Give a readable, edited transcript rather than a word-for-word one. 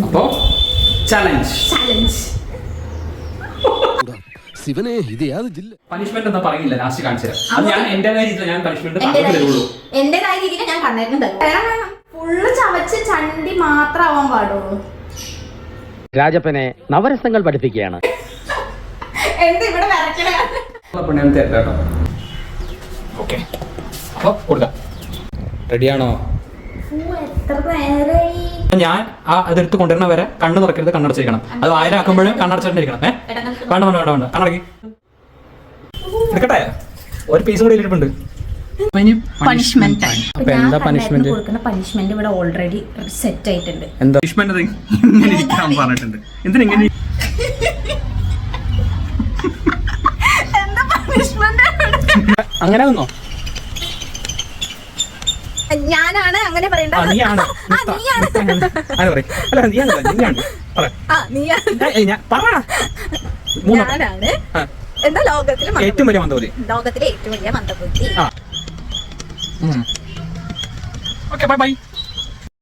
അപ്പോ ചലഞ്ച് ശിവനെ ഇത് യാതൊരു ജില്ല പണിഷ്മെന്റ് ഒന്നും പറയില്ല, ലാസ്റ്റ് കാണിച്ചു തരാം. ഞാൻ എന്റേതായ രീതിയിൽ ഞാൻ പണിഷ്മെന്റ് തരുള്ളൂ. എന്റേതായ രീതിയിൽ ഞാൻ കണ്ണേറിന് തരും. ഫുള്ള് ചവച്ച് ചണ്ടി മാത്രമാവാൻ പാടുള്ളൂ. രാജപ്പനെ നവരസങ്ങൾ പഠിപ്പിക്കുകയാണ്. എന്ത് ഇവിടെ വരക്കണേ? പുണ്യം തരട്ടോ. ഓക്കെ, അപ്പൊ കൊടുക്കാം. റെഡിയാണോ? എത്ര നേരായി? ഞാൻ അതെടുത്ത് കൊണ്ടുവരണ വരെ കണ്ണ് തുറക്കരുത്, കണ്ണടച്ചിരിക്കണം. അത് 1000 ആക്കുമ്പോഴും കണ്ണടച്ചിട്ടിരിക്കണം. വേണ്ട വേണ്ട വേണ്ട വേണ്ട, കണ്ണടക്കി എടുക്കട്ടെ. ഒരു പീസ് കൂടി ഇരിപ്പുണ്ട്. പണിഷ്മെന്റ്. അപ്പൊ എന്താ പണിഷ്മെന്റ്? കൊടുക്കുന്ന പണിഷ്മെന്റ് ഇവിടെ ഓൾറെഡി സെറ്റ് ആയിട്ടുണ്ട്. എന്താ പണിഷ്മെന്റ്? ഇങ്ങനെ ഇരിക്കാൻ പറഞ്ഞിട്ടുണ്ട്. എന്തിനാ എന്താ പണിഷ്മെന്റ്? അങ്ങനെ വന്നോ? ഞാനാണ് അങ്ങനെ പറയണ്ട. നീയാണ്. ഞാനാണ് എന്താ ലോകത്തിലെ ഏറ്റവും വലിയ മന്ദബുദ്ധി. ലോകത്തിലെ ഏറ്റവും വലിയ മന്ദബുദ്ധി. Okay, bye bye.